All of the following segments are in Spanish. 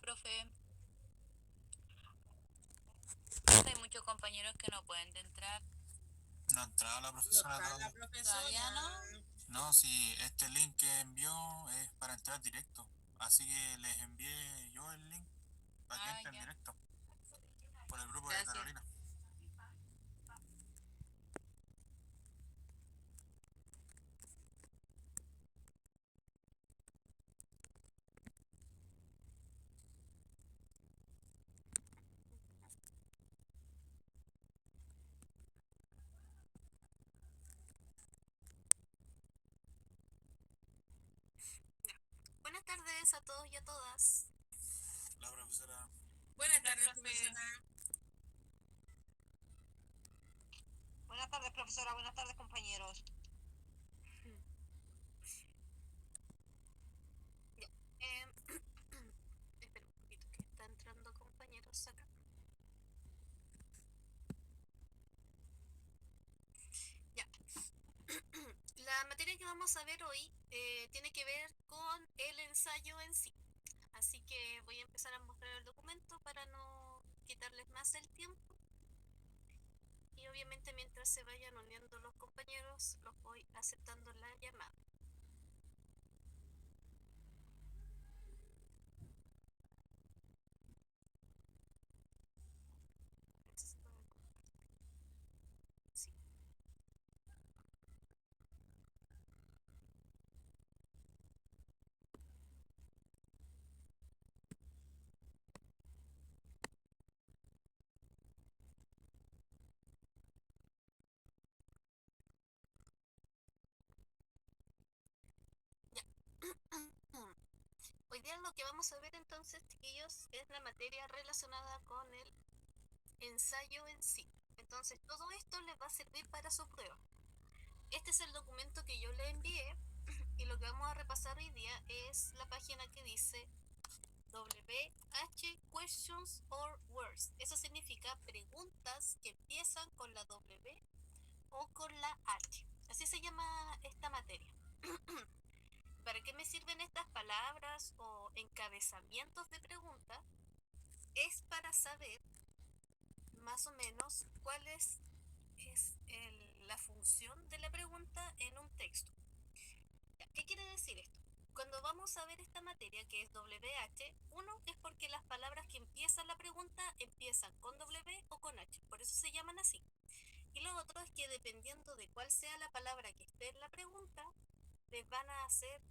profe. Hay muchos compañeros que no pueden entrar. No ha entrado la No profesora está la todavía. Todavía no. profesora. No, si este link que envió es para entrar directo. Así que les envié yo el link para que Ah, entren ya. directo por el grupo de Gracias. Carolina. Buenas tardes a todos y a todas. La profesora. Buenas tardes, profe. profesora. Buenas tardes, profesora. Buenas tardes, compañeros. Ya. Espera un poquito que está entrando compañeros acá. Ya. La materia que vamos a ver hoy tiene que ver con el ensayo en sí. Así que voy a empezar a mostrar el documento para no quitarles más el tiempo. Y obviamente mientras se vayan uniendo los compañeros, los voy aceptando la llamada. Sí. Ya. Hoy día lo que vamos a ver entonces, chiquillos, es la materia relacionada con el ensayo en sí. Entonces, todo esto les va a servir para su prueba. Este es el documento que yo le envié y lo que vamos a repasar hoy día es la página que dice WH Questions or Words. Eso significa preguntas que empiezan con la W o con la H. Así se llama esta materia. ¿Para qué me sirven estas palabras o encabezamientos de pregunta? Es para saber más o menos cuál es la función de la pregunta en un texto. ¿Qué quiere decir esto? Cuando vamos a ver esta materia que es WH, uno es porque las palabras que empiezan la pregunta empiezan con W o con H, por eso se llaman así. Y lo otro es que dependiendo de cuál sea la palabra que esté en la pregunta, les van a hacer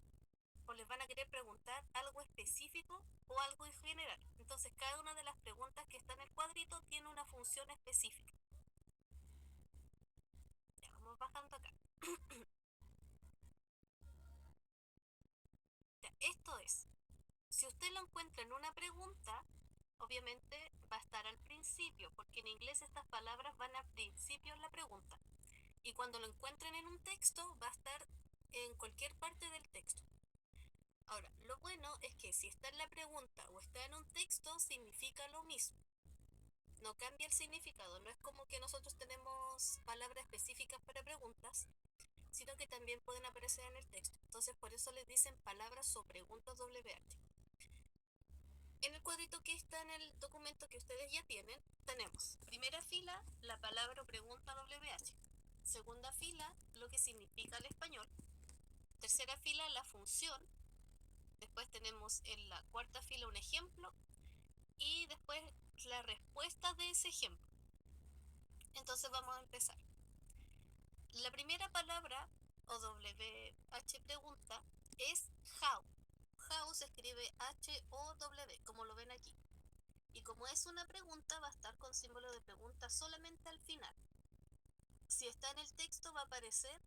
o les van a querer preguntar algo específico o algo en general. Entonces cada una de las preguntas que está en el cuadrito tiene una función específica. Ya vamos bajando acá. Ya, esto es, si usted lo encuentra en una pregunta, obviamente va a estar al principio, porque en inglés estas palabras van al principio en la pregunta. Y cuando lo encuentren en un texto, va a estar en cualquier parte del texto. Ahora, lo bueno es que si está en la pregunta o está en un texto, significa lo mismo. No cambia el significado, no es como que nosotros tenemos palabras específicas para preguntas, sino que también pueden aparecer en el texto. Entonces, por eso les dicen palabras o preguntas WH. En el cuadrito que está en el documento que ustedes ya tienen, tenemos primera fila, la palabra o pregunta WH. Segunda fila, lo que significa el español. Tercera fila, la función. Después tenemos en la cuarta fila un ejemplo. Y después la respuesta de ese ejemplo. Entonces vamos a empezar. La primera palabra, o WH pregunta, es how. How se escribe H-O-W, como lo ven aquí. Y como es una pregunta, va a estar con símbolo de pregunta solamente al final. Si está en el texto, va a aparecer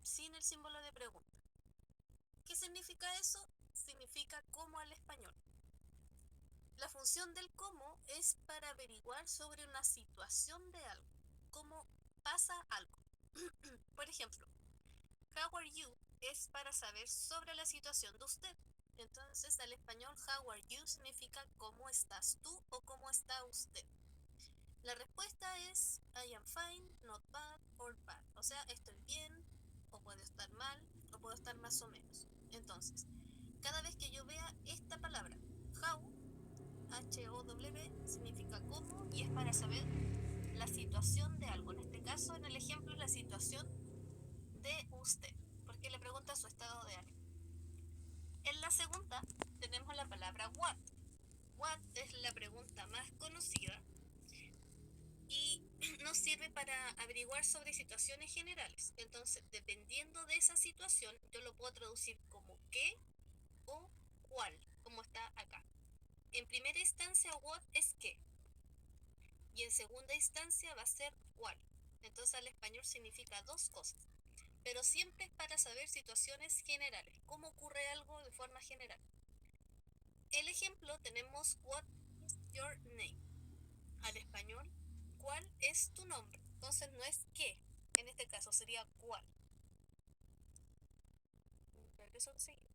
sin el símbolo de pregunta. ¿Qué significa eso? Significa cómo al español. La función del cómo es para averiguar sobre una situación de algo, cómo pasa algo. Por ejemplo, how are you es para saber sobre la situación de usted. Entonces, al español, how are you significa cómo estás tú o cómo está usted. La respuesta es I am fine, not bad or bad. O sea, estoy bien, o puedo estar mal, o puedo estar más o menos. Entonces, cada vez que yo vea esta palabra, how, sirve para averiguar sobre situaciones generales. Entonces, dependiendo de esa situación, yo lo puedo traducir como qué o cuál, como está acá. En primera instancia, what es qué. Y en segunda instancia va a ser cuál. Entonces, al español significa dos cosas. Pero siempre es para saber situaciones generales, cómo ocurre algo de forma general. El ejemplo tenemos what is your name. Al español, ¿cuál es tu nombre? Entonces no es qué, en este caso sería cuál. Regreso enseguida.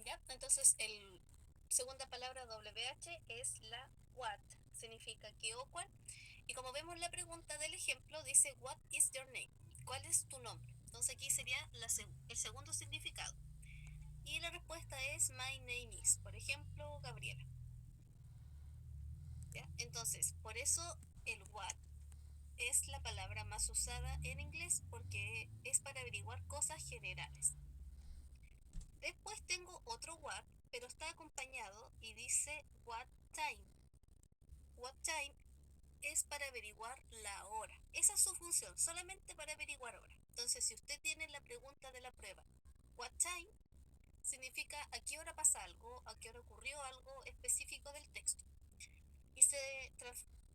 ¿Ya? Entonces el segunda palabra WH es la what, significa qué o cuál. Y como vemos la pregunta del ejemplo, dice what is your name? ¿Cuál es tu nombre? Entonces aquí sería el segundo significado. Y la respuesta es my name is, por ejemplo, Gabriela. ¿Ya? Entonces, por eso el what es la palabra más usada en inglés porque es para averiguar cosas generales. Después tengo otro what, pero está acompañado y dice what time. What time es para averiguar la hora. Esa es su función, solamente para averiguar hora. Entonces, si usted tiene la pregunta de la prueba, what time significa a qué hora pasa algo, a qué hora ocurrió algo específico del texto. Y se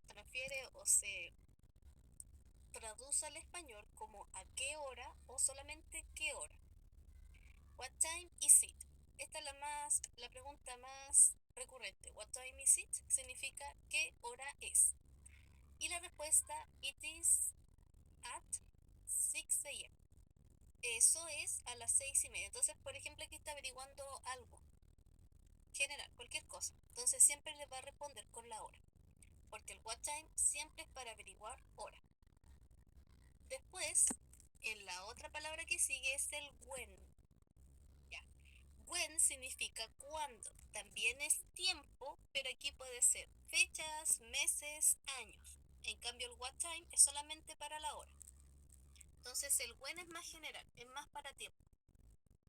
transfiere o se traduce al español como a qué hora o solamente qué hora. What time is it? Esta es la pregunta más recurrente. What time is it? Significa qué hora es. Y la respuesta, it is at 6 a.m. Eso es a las 6:30. Entonces, por ejemplo, aquí está averiguando algo general, cualquier cosa. Entonces siempre le va a responder con la hora. Porque el what time siempre es para averiguar hora. Después, en la otra palabra que sigue es el when. ¿Ya? When significa cuándo. También es tiempo, pero aquí puede ser fechas, meses, años. En cambio, el what time es solamente para la hora. Entonces, el when es más general, es más para tiempo.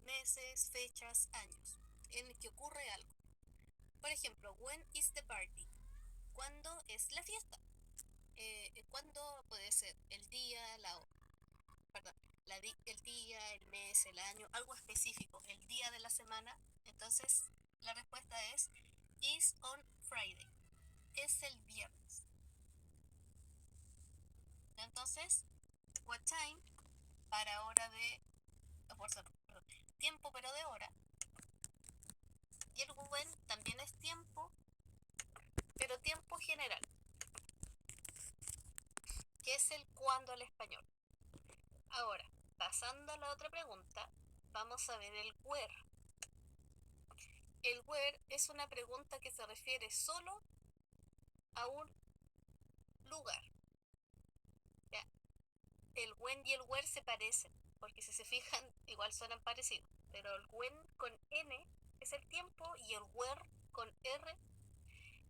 Meses, fechas, años, en el que ocurre algo. Por ejemplo, when is the party? ¿Cuándo es la fiesta? ¿Cuándo puede ser? El día, el día, el mes, el año, algo específico, el día de la semana. Entonces, la respuesta es is on Friday. Es el viernes. Entonces, what time para hora de tiempo pero de hora. Y el when también es tiempo, pero tiempo general, que es el cuándo al español. Ahora, pasando a la otra pregunta, vamos a ver el where. El where es una pregunta que se refiere solo a un lugar. ¿Ya? El when y el where se parecen, porque si se fijan, igual suenan parecidos. Pero el when con N es el tiempo y el where con R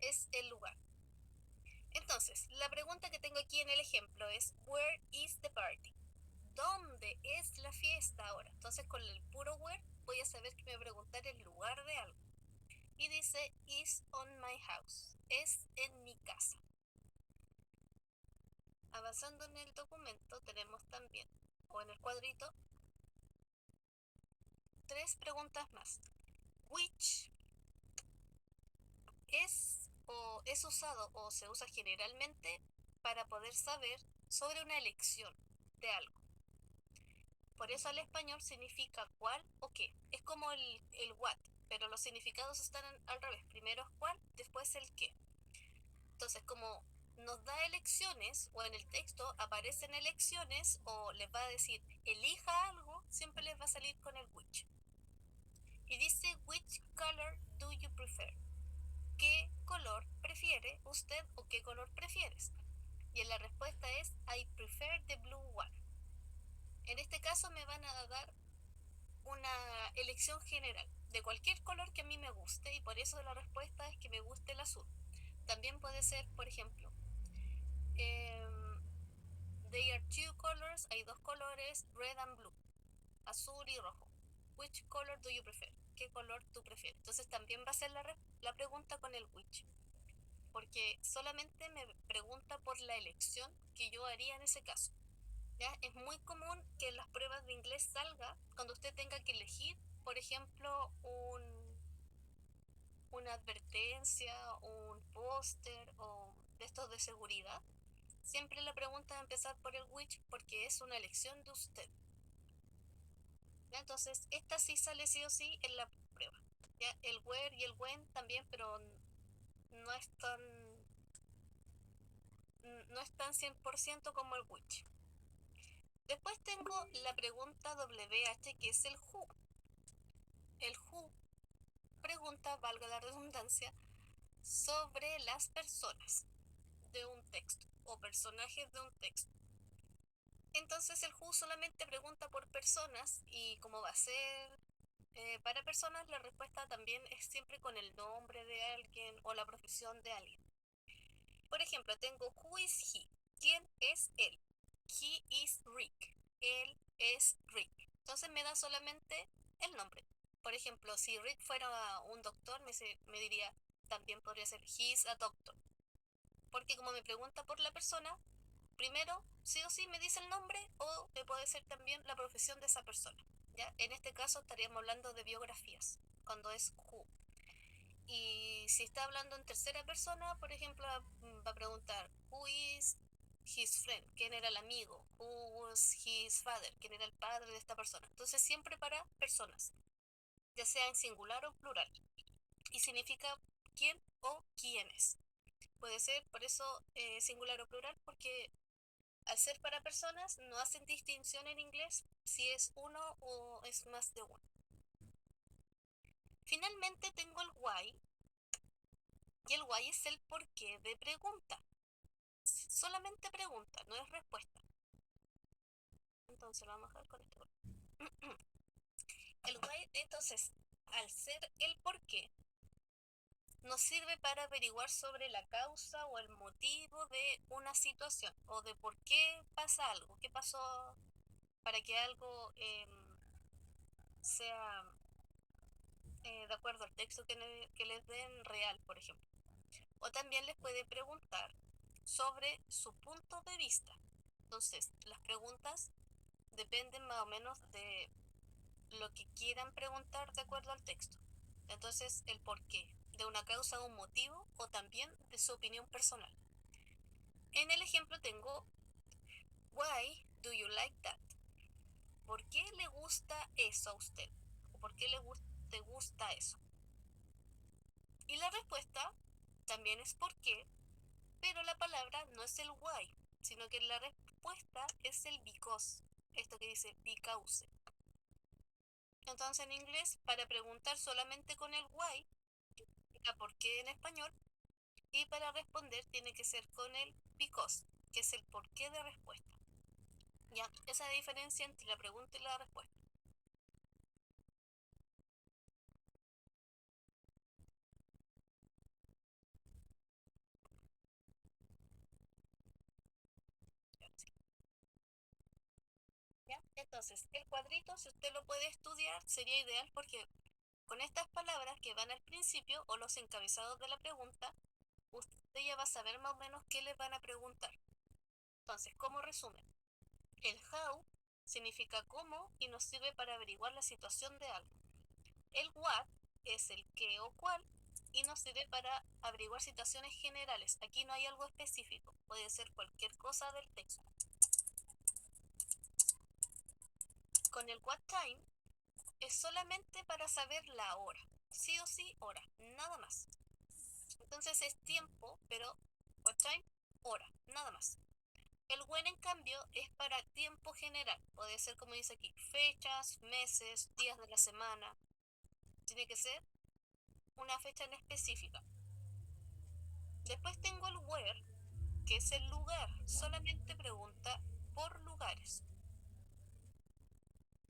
es el lugar. Entonces, la pregunta que tengo aquí en el ejemplo es where is the party? ¿Dónde es la fiesta ahora? Entonces, con el puro where voy a saber que me va a preguntar el lugar de algo. Y dice is on my house. Es en mi casa. Avanzando en el documento tenemos también, o en el cuadrito, 3 preguntas más. Which es usado o se usa generalmente para poder saber sobre una elección de algo. Por eso al español significa cuál o qué. Es como el what, pero los significados están al revés. Primero es cuál, después el qué. Entonces, como nos da elecciones, o en el texto aparecen elecciones, o les va a decir elija algo, siempre les va a salir con el which. Y dice, which color do you prefer? ¿Qué color prefiere usted o qué color prefieres? Y en la respuesta es, I prefer the blue one. En este caso me van a dar una elección general de cualquier color que a mí me guste, y por eso la respuesta es que me guste el azul. También puede ser, por ejemplo, there are 2 colors, hay 2 colores, red and blue, azul y rojo. Which color do you prefer? qué color tú prefieres. Entonces también va a ser la pregunta con el which, porque solamente me pregunta por la elección que yo haría en ese caso. ¿Ya? Es muy común que en las pruebas de inglés salga cuando usted tenga que elegir, por ejemplo, una advertencia, un póster o de estos de seguridad. Siempre la pregunta va a empezar por el which porque es una elección de usted. ¿Ya? Entonces, esta sí sale sí o sí en la prueba. ¿Ya? El where y el when también, pero no es tan, no es tan 100% como el which. Después tengo la pregunta WH, que es el who. El who pregunta, valga la redundancia, sobre las personas de un texto o personajes de un texto. Entonces el who solamente pregunta por personas y como va a ser para personas, la respuesta también es siempre con el nombre de alguien o la profesión de alguien. Por ejemplo, tengo who is he? ¿Quién es él? He is Rick. Él es Rick. Entonces me da solamente el nombre. Por ejemplo, si Rick fuera un doctor, me diría, también podría ser he is a doctor. Porque como me pregunta por la persona, primero sí o sí me dice el nombre o me puede ser también la profesión de esa persona. ¿Ya? En este caso estaríamos hablando de biografías, cuando es who. Y si está hablando en tercera persona, por ejemplo, va a preguntar who is his friend, quién era el amigo, who was his father, quién era el padre de esta persona. Entonces siempre para personas, ya sea en singular o plural. Y significa quién o quiénes. Puede ser por eso singular o plural, porque al ser para personas no hacen distinción en inglés si es uno o es más de uno. Finalmente tengo el why, y el why es el porqué de pregunta. Solamente pregunta, no es respuesta. Entonces lo vamos a ver con esto. El why, entonces, al ser el porqué, nos sirve para averiguar sobre la causa o el motivo de una situación o de por qué pasa algo, qué pasó para que algo sea de acuerdo al texto que les den real, por ejemplo. O también les puede preguntar sobre su punto de vista. Entonces, las preguntas dependen más o menos de lo que quieran preguntar de acuerdo al texto. Entonces, el por qué, de una causa o un motivo, o también de su opinión personal. En el ejemplo tengo, why do you like that? ¿Por qué le gusta eso a usted? ¿O por qué te gusta eso? Y la respuesta también es por qué, pero la palabra no es el why, sino que la respuesta es el because, esto que dice because. Entonces en inglés, para preguntar solamente con el why, significa por qué en español, y para responder tiene que ser con el because, que es el porqué de respuesta. Ya, esa diferencia entre la pregunta y la respuesta. ¿Ya? Entonces, el cuadrito, si usted lo puede estudiar, sería ideal porque con estas palabras que van al principio o los encabezados de la pregunta, usted ya va a saber más o menos qué les van a preguntar. Entonces, como resumen, el how significa cómo y nos sirve para averiguar la situación de algo. El what es el qué o cuál y nos sirve para averiguar situaciones generales. Aquí no hay algo específico, puede ser cualquier cosa del texto. Con el what time es solamente para saber la hora, sí o sí hora, nada más. Entonces es tiempo, pero what time, hora, nada más. El when, en cambio, es para tiempo general. Puede ser, como dice aquí, fechas, meses, días de la semana. Tiene que ser una fecha en específica. Después tengo el where, que es el lugar. Solamente pregunta por lugares.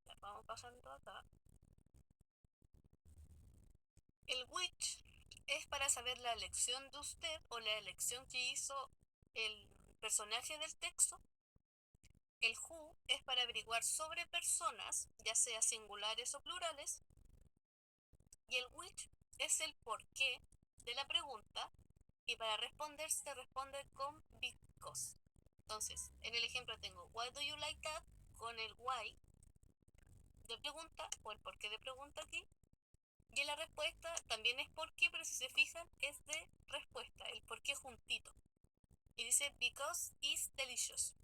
La vamos pasando acá. El which es para saber la elección de usted o la elección que hizo el personaje del texto. El who es para averiguar sobre personas, ya sea singulares o plurales. Y el which es el porqué de la pregunta, y para responder se responde con because. Entonces, en el ejemplo tengo why do you like that con el why de pregunta o el porqué de pregunta aquí. Y en la respuesta también es por qué, pero si se fijan es de respuesta, el por qué juntito. Y dice because is delicious.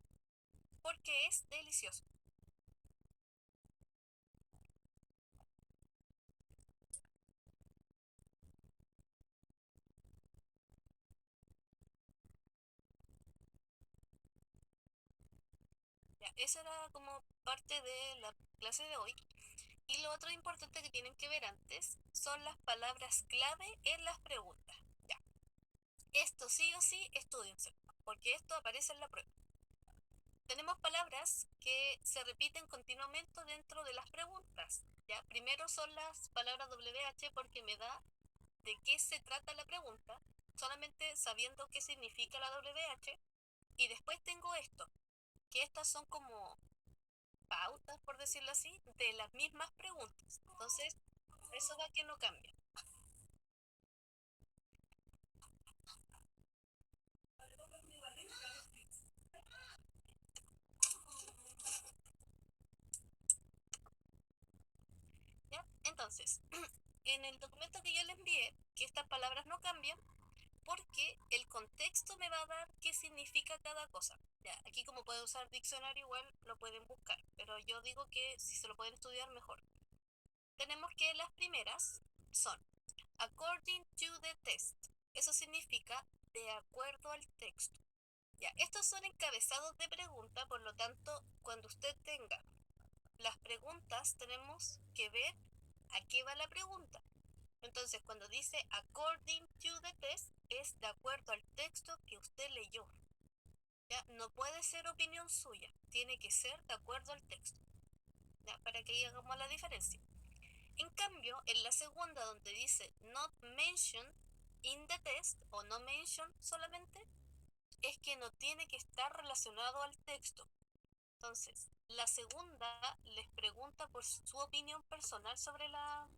Porque es delicioso. Ya, esa era como parte de la clase de hoy. Y lo otro importante que tienen que ver antes son las palabras clave en las preguntas. Ya, esto sí o sí, estúdiense, porque esto aparece en la prueba. Tenemos palabras que se repiten continuamente dentro de las preguntas. ¿Ya? Primero son las palabras WH porque me da de qué se trata la pregunta, solamente sabiendo qué significa la WH. Y después tengo esto, que estas son como pautas, por decirlo así, de las mismas preguntas. Entonces, eso va que no cambia. ¿Ya? Entonces, en el documento que yo les envié, que estas palabras no cambian, porque el contexto me va a dar qué significa cada cosa. Ya, aquí como pueden usar diccionario igual lo pueden buscar, pero yo digo que si se lo pueden estudiar mejor. Tenemos que las primeras son according to the text. Eso significa de acuerdo al texto. Ya, estos son encabezados de pregunta, por lo tanto, cuando usted tenga las preguntas, tenemos que ver a qué va la pregunta. Entonces, cuando dice according to the text, es de acuerdo al texto que usted leyó. ¿Ya? No puede ser opinión suya, tiene que ser de acuerdo al texto. ¿Ya? Para que ahí hagamos la diferencia. En cambio, en la segunda, donde dice not mentioned in the text, o no mention solamente, es que no tiene que estar relacionado al texto. Entonces, la segunda les pregunta por su opinión personal sobre la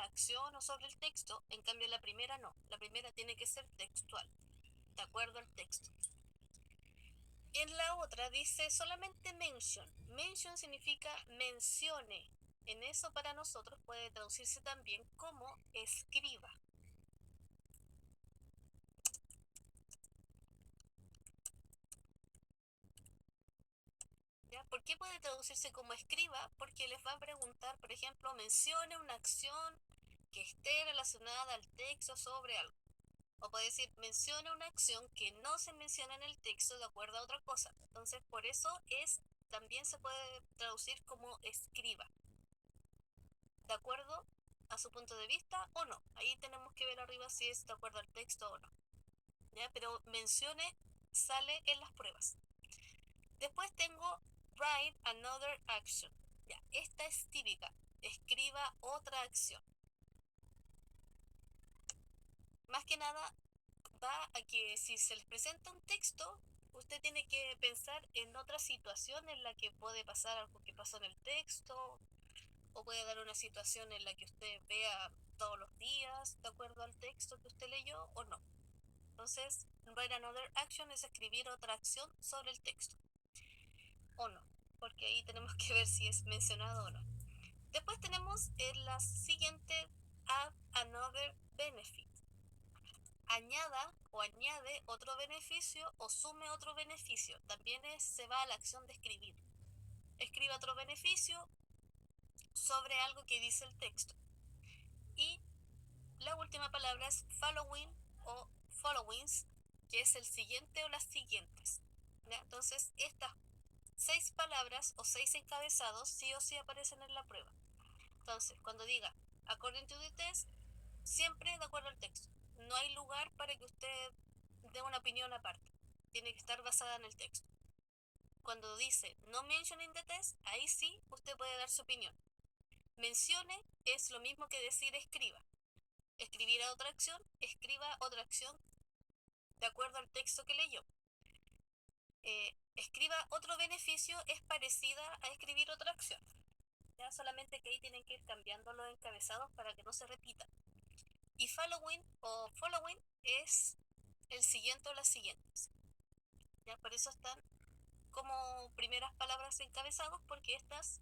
acción o sobre el texto, en cambio la primera no, la primera tiene que ser textual, de acuerdo al texto. En la otra dice solamente mention. Mention significa mencione. En eso para nosotros puede traducirse también como escriba. ¿Ya? ¿Por qué puede traducirse como escriba? Porque les va a preguntar, por ejemplo, mencione una acción que esté relacionada al texto sobre algo. O puede decir, menciona una acción que no se menciona en el texto de acuerdo a otra cosa. Entonces, por eso también se puede traducir como escriba. ¿De acuerdo a su punto de vista o no? Ahí tenemos que ver arriba si es de acuerdo al texto o no. ¿Ya? Pero mencione sale en las pruebas. Después tengo write another action. Ya, esta es típica. Escriba otra acción. Más que nada va a que si se les presenta un texto, usted tiene que pensar en otra situación en la que puede pasar algo que pasó en el texto, o puede dar una situación en la que usted vea todos los días, de acuerdo al texto que usted leyó, o no. Entonces, write another action es escribir otra acción sobre el texto, o no, porque ahí tenemos que ver si es mencionado o no. Después tenemos en la siguiente, add another benefit. Añada o añade otro beneficio o sume otro beneficio. También se va a la acción de escribir. Escribe otro beneficio sobre algo que dice el texto. Y la última palabra es following o followings, que es el siguiente o las siguientes. ¿Ya? Entonces, estas 6 palabras o 6 encabezados sí o sí aparecen en la prueba. Entonces, cuando diga according to the test, siempre de acuerdo al texto. No hay lugar para que usted dé una opinión aparte. Tiene que estar basada en el texto. Cuando dice no mention in the test, ahí sí usted puede dar su opinión. Mencione es lo mismo que decir escriba. Escribir a otra acción, escriba otra acción de acuerdo al texto que leyó. Escriba otro beneficio es parecida a escribir otra acción. Ya solamente que ahí tienen que ir cambiando los encabezados para que no se repitan. Y following o following es el siguiente o las siguientes. Ya por eso están como primeras palabras encabezados, porque estas,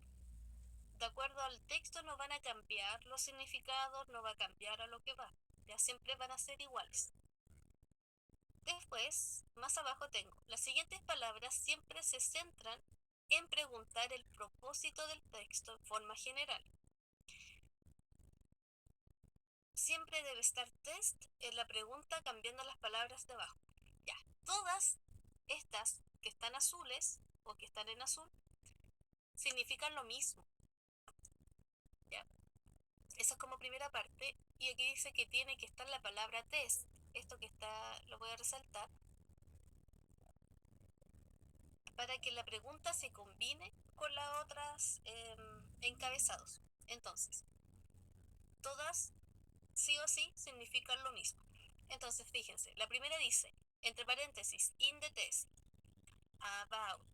de acuerdo al texto, no van a cambiar los significados, no va a cambiar a lo que va. Ya siempre van a ser iguales. Después, más abajo tengo, las siguientes palabras siempre se centran en preguntar el propósito del texto en forma general. Siempre debe estar test en la pregunta cambiando las palabras de abajo. Ya, todas estas que están azules o que están en azul significan lo mismo. Ya, esa es como primera parte. Y aquí dice que tiene que estar la palabra test. Esto que está, lo voy a resaltar, para que la pregunta se combine con las otras encabezados. Entonces, todas sí o sí significan lo mismo. Entonces, fíjense, la primera dice, entre paréntesis, in the test, about,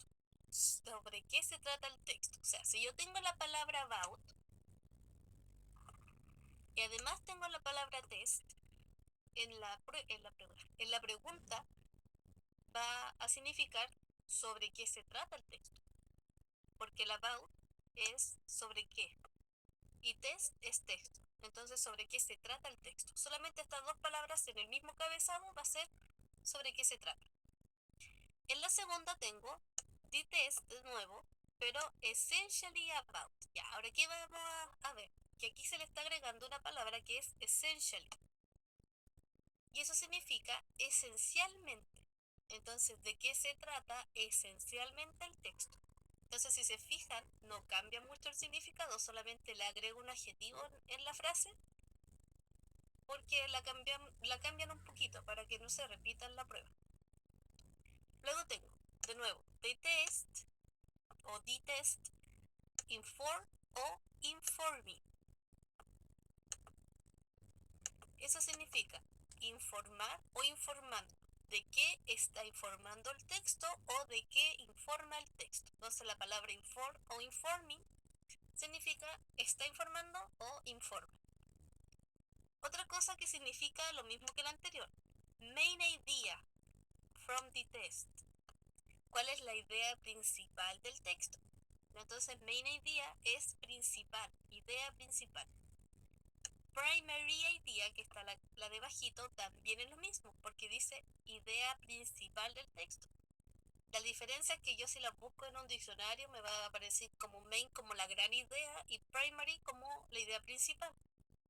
sobre qué se trata el texto. O sea, si yo tengo la palabra about y además tengo la palabra test, en la pregunta va a significar sobre qué se trata el texto. Porque el about es sobre qué y test es texto. Entonces, ¿sobre qué se trata el texto? Solamente estas dos palabras en el mismo cabezado va a ser sobre qué se trata. En la segunda tengo the test de nuevo, pero essentially about. Ya, ahora aquí vamos a ver que aquí se le está agregando una palabra que es essentially. Y eso significa esencialmente. Entonces, ¿de qué se trata esencialmente el texto? Entonces, si se fijan, no cambia mucho el significado, solamente le agrego un adjetivo en la frase, porque la cambian un poquito para que no se repita en la prueba. Luego tengo, de nuevo, the test o the test, inform o informing. Eso significa informar o informando. ¿De qué está informando el texto o de qué informa el texto? Entonces la palabra inform o informing significa está informando o informa. Otra cosa que significa lo mismo que la anterior. Main idea from the test. ¿Cuál es la idea principal del texto? Entonces main idea es principal, idea principal. Primary idea, que está la de bajito, también es lo mismo, porque dice idea principal del texto. La diferencia es que yo si la busco en un diccionario me va a aparecer como main como la gran idea y primary como la idea principal.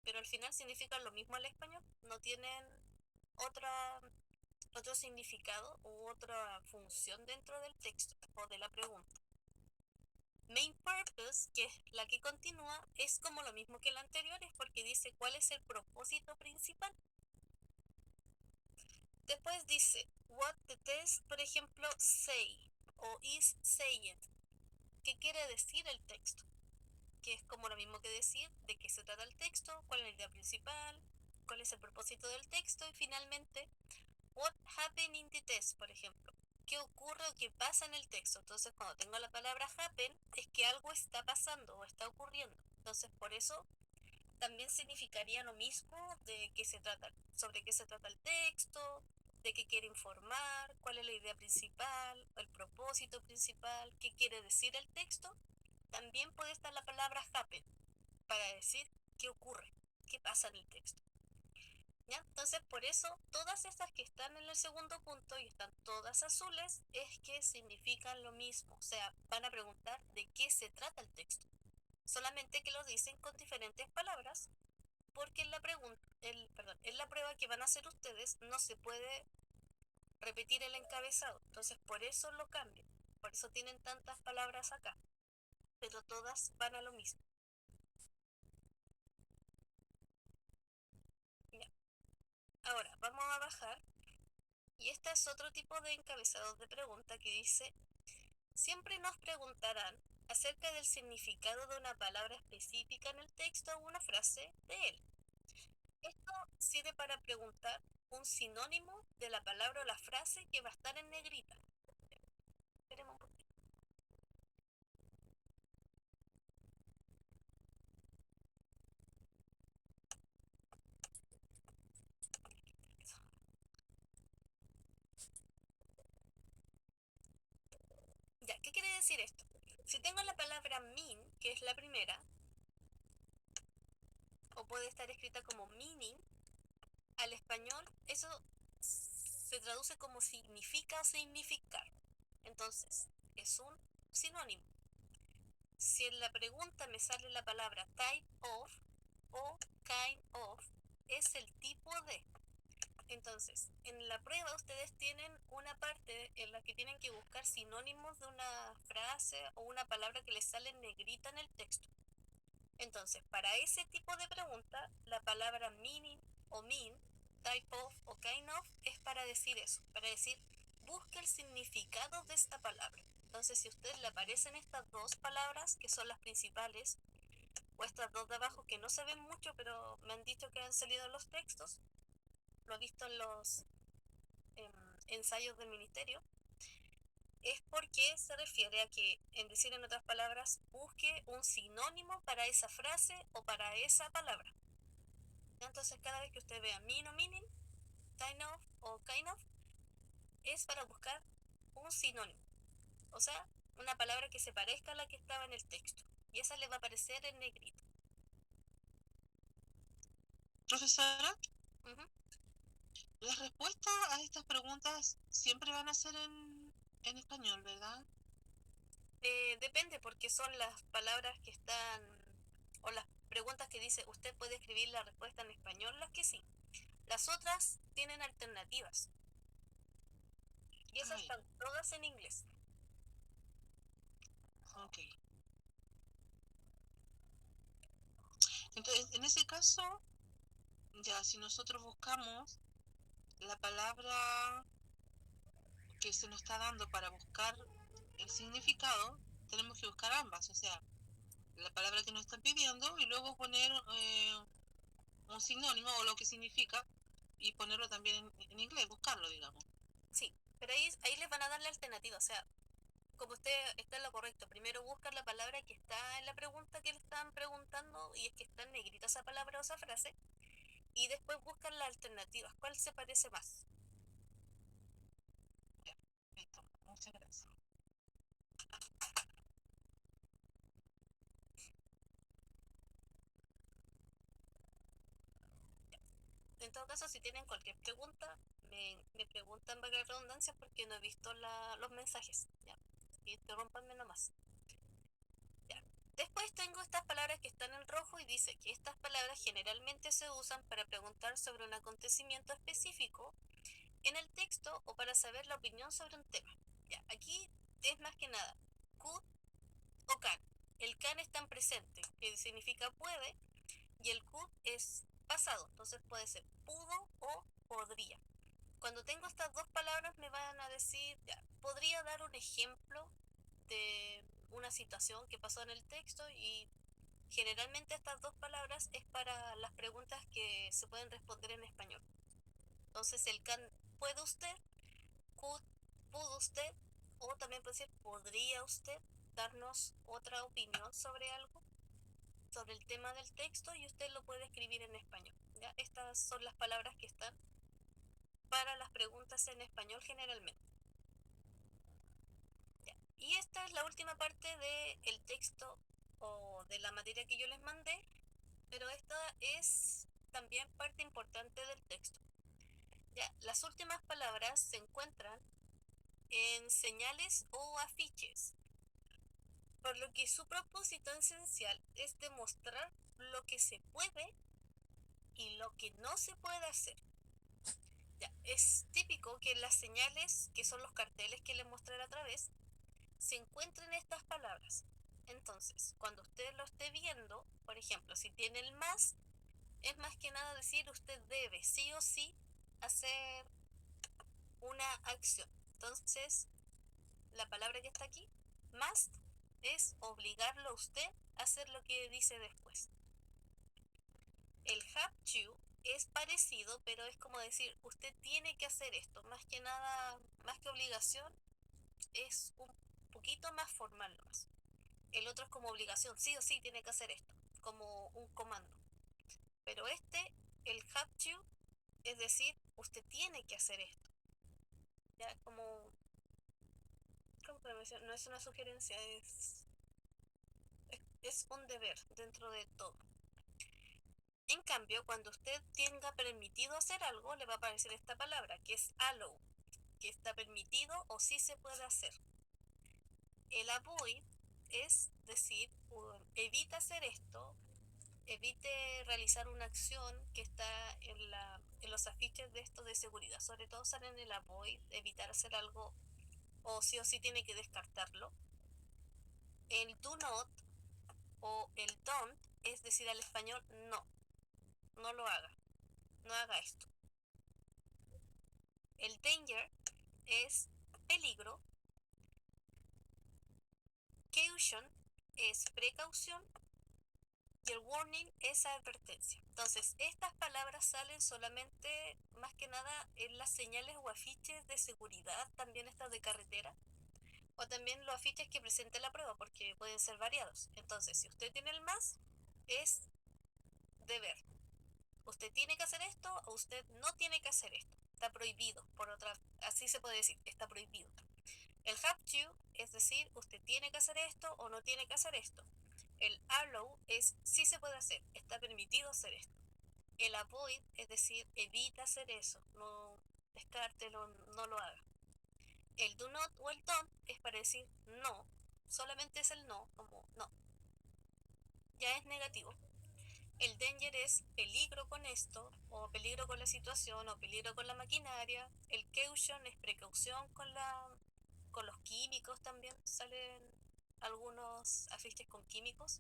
Pero al final significan lo mismo al español, no tienen otro significado u otra función dentro del texto o de la pregunta. Main purpose, que es la que continúa, es como lo mismo que la anterior, es porque dice cuál es el propósito principal. Después dice what the test, por ejemplo, say o is saying. ¿Qué quiere decir el texto? Que es como lo mismo que decir de qué se trata el texto, cuál es la idea principal, cuál es el propósito del texto y finalmente what happened in the test, por ejemplo. ¿Qué ocurre o qué pasa en el texto? Entonces, cuando tengo la palabra happen, es que algo está pasando o está ocurriendo. Entonces, por eso también significaría lo mismo de qué se trata, sobre qué se trata el texto, de qué quiere informar, cuál es la idea principal, el propósito principal, qué quiere decir el texto. También puede estar la palabra happen para decir qué ocurre, qué pasa en el texto. ¿Ya? Entonces, por eso, todas estas que están en el segundo punto y están todas azules, es que significan lo mismo. O sea, van a preguntar de qué se trata el texto. Solamente que lo dicen con diferentes palabras, porque en la prueba que van a hacer ustedes no se puede repetir el encabezado. Entonces, por eso lo cambian. Por eso tienen tantas palabras acá. Pero todas van a lo mismo. Ya. Ahora, vamos a bajar. Y este es otro tipo de encabezado de pregunta que dice, siempre nos preguntarán acerca del significado de una palabra específica en el texto o una frase de él. Esto sirve para preguntar un sinónimo de la palabra o la frase que va a estar en negrita. Esperemos un poquito. Ya, ¿qué quiere decir esto? Si tengo la palabra mean, que es la primera, o puede estar escrita como meaning, al español eso se traduce como significa o significar. Entonces, es un sinónimo. Si en la pregunta me sale la palabra type of o kind of, es el tipo de. Entonces, en la prueba ustedes tienen una parte en la que tienen que buscar sinónimos de una frase o una palabra que les sale en negrita en el texto. Entonces, para ese tipo de pregunta, la palabra meaning o mean, type of o kind of es para decir eso, para decir, busque el significado de esta palabra. Entonces, si a usted le aparecen estas dos palabras, que son las principales, o estas dos de abajo que no se ven mucho, pero me han dicho que han salido en los textos, lo he visto en los ensayos del ministerio, es porque se refiere a que, en decir en otras palabras, busque un sinónimo para esa frase o para esa palabra. Entonces, cada vez que usted vea mean o meaning, kind of o kind of, es para buscar un sinónimo. O sea, una palabra que se parezca a la que estaba en el texto. Y esa le va a aparecer en negrito. Profesora, Ujú. las respuestas a estas preguntas siempre van a ser en español, ¿verdad? Depende porque son las palabras que están, o las preguntas que dice, usted puede escribir la respuesta en español, las que sí. Las otras tienen alternativas. Y esas Ay, están todas en inglés. ok. Entonces, en ese caso, ya si nosotros buscamos la palabra que se nos está dando para buscar el significado, tenemos que buscar ambas, o sea, la palabra que nos están pidiendo y luego poner un sinónimo o lo que significa y ponerlo también en inglés, buscarlo, digamos. Sí, pero ahí les van a dar la alternativa. O sea, como usted está en lo correcto, primero buscan la palabra que está en la pregunta que le están preguntando y es que está en negrita esa palabra o esa frase. Y después buscan las alternativas. ¿Cuál se parece más? Ya, listo, muchas gracias. En todo caso, si tienen cualquier pregunta, me preguntan vaga redundancia porque no he visto los mensajes. ¿Ya? Interrúmpanme nomás. ¿Ya? Después tengo estas palabras que están en rojo y dice que estas palabras generalmente se usan para preguntar sobre un acontecimiento específico en el texto o para saber la opinión sobre un tema. ¿Ya? Aquí es más que nada could o can. El can está en presente, que significa puede, y el could es pasado, entonces puede ser pudo o podría. Cuando tengo estas dos palabras me van a decir, ya, podría dar un ejemplo de una situación que pasó en el texto y generalmente estas dos palabras es para las preguntas que se pueden responder en español. Entonces el can, ¿puede usted? Could, ¿pudo usted? O también puede decir, ¿podría usted darnos otra opinión sobre algo? Sobre el tema del texto y usted lo puede escribir en español. ¿Ya? Estas son las palabras que están para las preguntas en español generalmente. ¿Ya? Y esta es la última parte del texto o de la materia que yo les mandé, pero esta es también parte importante del texto. ¿Ya? Las últimas palabras se encuentran en señales o afiches, por lo que su propósito esencial es demostrar lo que se puede y lo que no se puede hacer. Ya, es típico que en las señales, que son los carteles que les mostré otra vez, se encuentren estas palabras. Entonces, cuando usted lo esté viendo, por ejemplo, si tiene el más, es más que nada decir usted debe sí o sí hacer una acción. Entonces, la palabra que está aquí, must, es obligarlo a usted a hacer lo que dice después. El have to es parecido, pero es como decir, usted tiene que hacer esto. Más que nada, más que obligación, es un poquito más formal nomás. El otro es como obligación, sí o sí tiene que hacer esto, como un comando. Pero este, el have to, es decir, usted tiene que hacer esto. Ya, como No es una sugerencia, es un deber dentro de todo. En cambio, cuando usted tenga permitido hacer algo, le va a aparecer esta palabra, que es allow, que está permitido o sí se puede hacer. El avoid es decir, evita hacer esto, evite realizar una acción que está en los afiches de esto de seguridad. Sobre todo salen el avoid, evitar hacer algo o sí tiene que descartarlo. El do not o el don't es decir al español no lo haga, no haga esto. El danger es peligro. Caution es precaución. Y el warning es advertencia. Entonces, estas palabras salen solamente, más que nada, en las señales o afiches de seguridad, también estas de carretera, o también los afiches que presente la prueba, porque pueden ser variados. Entonces, si usted tiene el más, es deber. Usted tiene que hacer esto o usted no tiene que hacer esto. Está prohibido, así se puede decir, está prohibido. El have to es decir, usted tiene que hacer esto o no tiene que hacer esto. El allow es sí se puede hacer, está permitido hacer esto. El avoid es decir, evita hacer eso, no descártelo, no lo haga. El do not o el don't es para decir no, solamente es el no, como no. Ya es negativo. El danger es peligro con esto, o peligro con la situación, o peligro con la maquinaria. El caution es precaución con los químicos también, salen algunos afiches con químicos.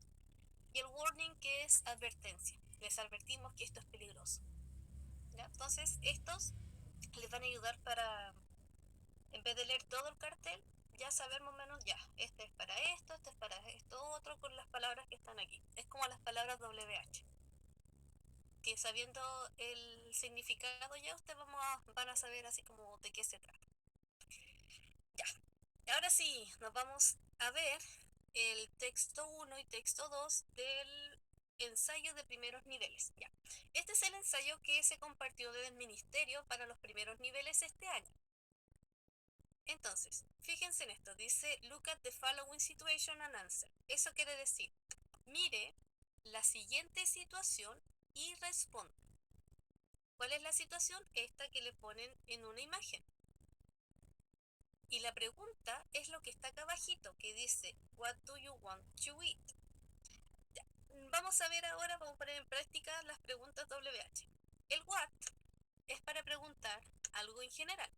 Y el warning que es advertencia, les advertimos que esto es peligroso. ¿Ya? Entonces estos les van a ayudar para, en vez de leer todo el cartel, ya saber más o menos, ya, este es para esto, este es para esto otro, con las palabras que están aquí. Es como las palabras WH, que sabiendo el significado ya ustedes van a saber así como de qué se trata. Ya, ahora sí, nos vamos a ver el texto 1 y texto 2 del ensayo de primeros niveles. Ya. Este es el ensayo que se compartió desde el ministerio para los primeros niveles este año. Entonces, fíjense en esto, dice look at the following situation and answer. Eso quiere decir, mire la siguiente situación y responda. ¿Cuál es la situación? Esta que le ponen en una imagen. Y la pregunta es lo que está acá abajito, que dice, what do you want to eat? Ya. Vamos a ver ahora, vamos a poner en práctica las preguntas WH. El what es para preguntar algo en general.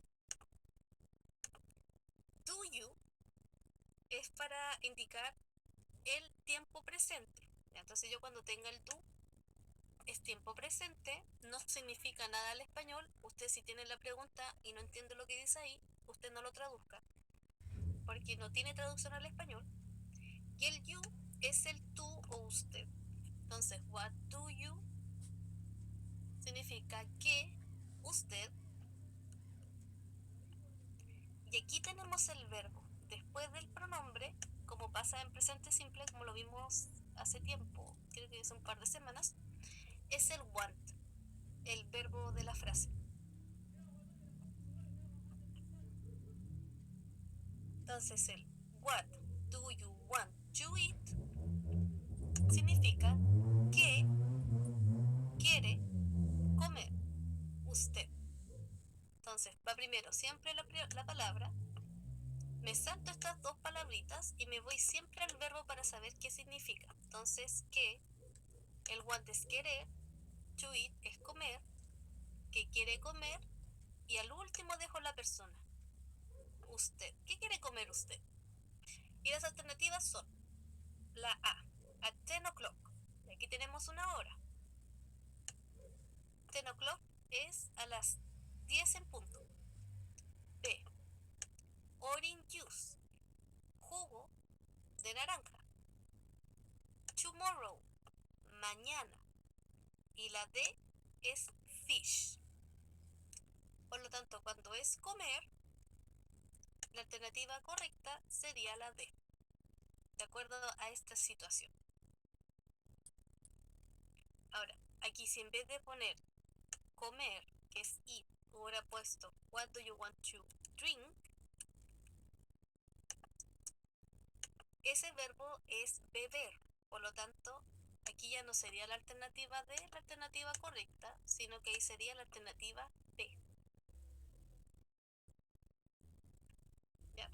Do you es para indicar el tiempo presente. Entonces yo cuando tenga el do es tiempo presente, no significa nada al español. Usted si tiene la pregunta y no entiende lo que dice ahí, usted no lo traduzca, porque no tiene traducción al español. Y el you es el tú o usted. Entonces, what do you significa que usted. Y aquí tenemos el verbo. Después del pronombre, como pasa en presente simple, como lo vimos hace tiempo, creo que es un par de semanas, es el want, el verbo de la frase. Entonces el what do you want to eat significa que quiere comer usted. Entonces va primero siempre la palabra, me salto estas dos palabritas y me voy siempre al verbo para saber qué significa. Entonces que, el want es querer, to eat es comer, que quiere comer, y al último dejo la persona, usted. ¿Qué quiere comer usted? Y las alternativas son la A, at 10 o'clock. Y aquí tenemos una hora. 10 o'clock es a las 10 en punto. B, orange juice, jugo de naranja. Tomorrow, mañana. Y la D es fish. Por lo tanto, cuando es comer, la alternativa correcta sería la D, de acuerdo a esta situación. Ahora, aquí si en vez de poner comer, que es eat, hubiera puesto what do you want to drink, ese verbo es beber. Por lo tanto, aquí ya no sería la alternativa D, la alternativa correcta, sino que ahí sería la alternativa B. ¿Ya?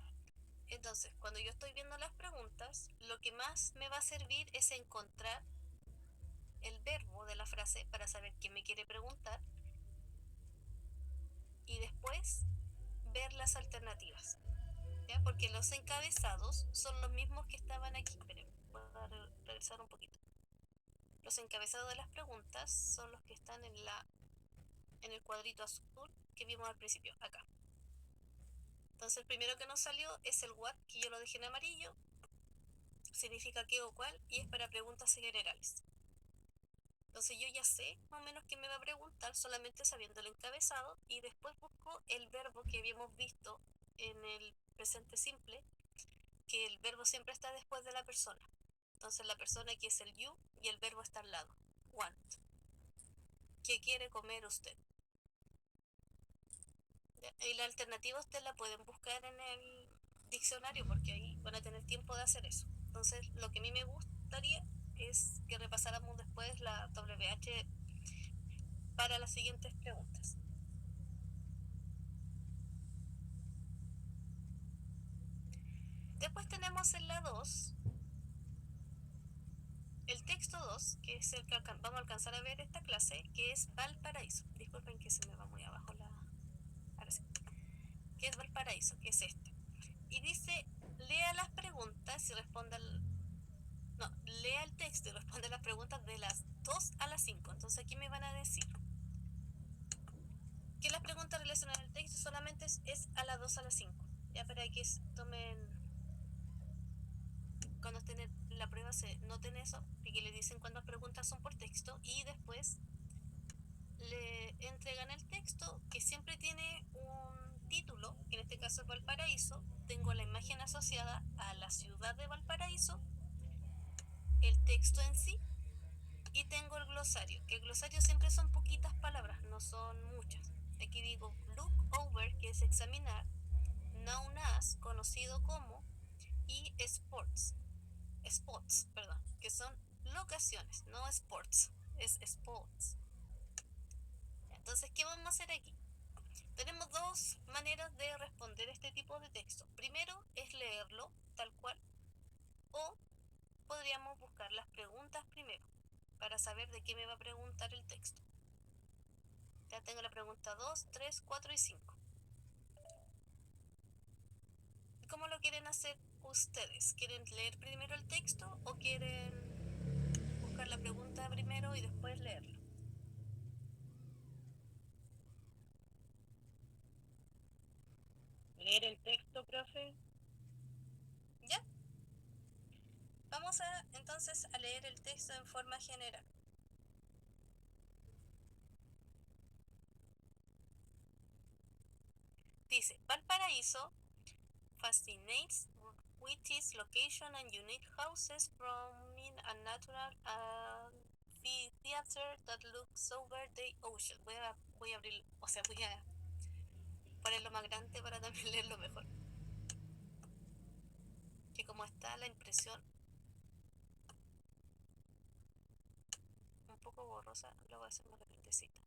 Entonces, cuando yo estoy viendo las preguntas, lo que más me va a servir es encontrar el verbo de la frase para saber qué me quiere preguntar y después ver las alternativas. ¿Ya? Porque los encabezados son los mismos que estaban aquí. Esperen, voy a regresar un poquito. Los encabezados de las preguntas son los que están en el cuadrito azul que vimos al principio, acá. Entonces el primero que nos salió es el what, que yo lo dejé en amarillo, significa qué o cuál, y es para preguntas generales. Entonces yo ya sé más o menos qué me va a preguntar solamente sabiendo el encabezado, y después busco el verbo que habíamos visto en el presente simple, que el verbo siempre está después de la persona. Entonces la persona aquí es el you y el verbo está al lado, want. ¿Qué quiere comer usted? Y la alternativa ustedes la pueden buscar en el diccionario porque ahí van a tener tiempo de hacer eso. Entonces lo que a mí me gustaría es que repasáramos después la WH para las siguientes preguntas. Después tenemos en la 2 el texto 2, que es el que vamos a alcanzar a ver esta clase, que es Valparaíso. Disculpen que se me va muy abajo la... Ahora sí. Que es Valparaíso, que es este. Y dice, lea las preguntas y responda... No, lea el texto y responde las preguntas de las 2 a las 5. Entonces aquí me van a decir que las preguntas relacionadas al texto solamente es a las 2 a las 5. Ya para que tomen... Cuando estén en la prueba se noten eso, que le dicen cuántas preguntas son por texto y después le entregan el texto que siempre tiene un título, que en este caso es Valparaíso. Tengo la imagen asociada a la ciudad de Valparaíso, el texto en sí, y tengo el glosario, que el glosario siempre son poquitas palabras, no son muchas. Aquí digo look over, que es examinar, known as, conocido como, y spots, perdón, que son locaciones, no sports, es spots. Entonces, ¿qué vamos a hacer aquí? Tenemos dos maneras de responder este tipo de texto. Primero es leerlo tal cual, o podríamos buscar las preguntas primero para saber de qué me va a preguntar el texto. Ya tengo la pregunta 2, 3, 4 y 5. ¿Cómo lo quieren hacer ustedes? ¿Quieren leer primero el texto o quieren buscar la pregunta primero y después leerlo? Leer el texto, profe. ¿Ya? Vamos entonces a leer el texto en forma general. Dice, Valparaíso fascinates with its location and unique houses forming a natural amphitheater that looks over the ocean. Voy a abrir, o sea, voy a ponerlo más grande para también leerlo mejor. Que como está la impresión un poco borrosa, lo voy a hacer más grandecita.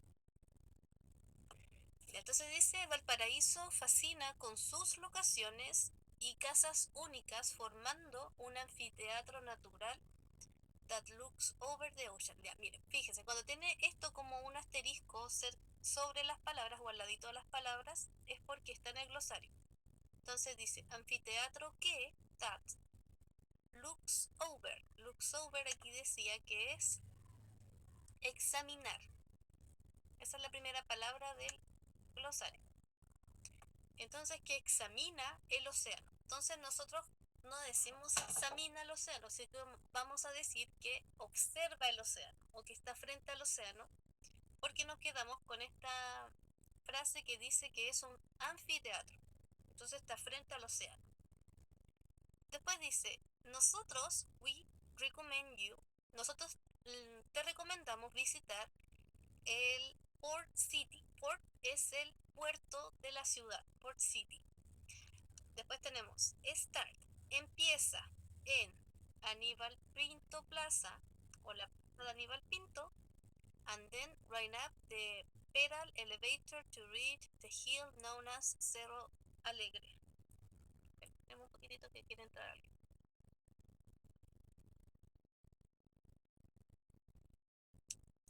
Entonces dice, Valparaíso fascina con sus locaciones y casas únicas formando un anfiteatro natural that looks over the ocean. Ya, miren, fíjense, cuando tiene esto como un asterisco sobre las palabras o al ladito de las palabras, es porque está en el glosario. Entonces dice, anfiteatro que, that, looks over. Looks over aquí decía que es examinar. Esa es la primera palabra del glosario. Entonces, que examina el océano. Entonces nosotros no decimos examina el océano, sino que vamos a decir que observa el océano o que está frente al océano, porque nos quedamos con esta frase que dice que es un anfiteatro. Entonces está frente al océano. Después dice, we recommend you, nosotros te recomendamos visitar el Port City. Port es el puerto de la ciudad, Port City. Después tenemos start, empieza, en Aníbal Pinto Plaza o la plaza de Aníbal Pinto, and then ride up the pedal elevator to reach the hill known as Cerro Alegre. Tenemos un poquitito que quiere entrar alguien.